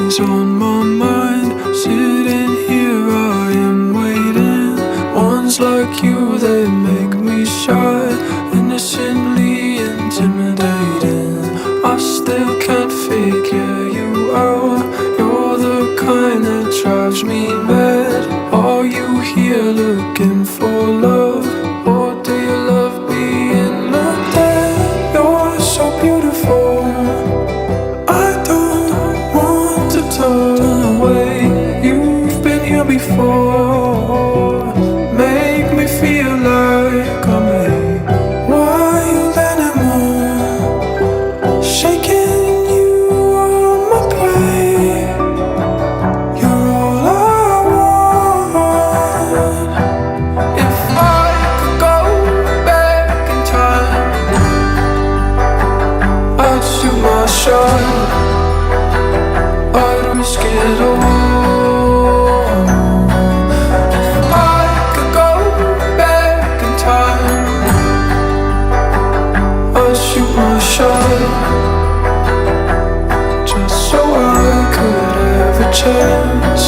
things on my mind. Sitting here, I am waiting. Ones like you, they make me shy, innocently intimidating. I still can't figure you out. You're the kind that drives me mad. Are you here looking for love, or do you love being looked at? You're so beautiful, I don't want to turn away. You've been here before, make me feel like I'm a wild animal, shaking you on my prey. You're all I want. If I could go back in time, I'd shoot my shot, I'd risk it all. If I could go back in time, I'd shoot my shot, just so I could have a chance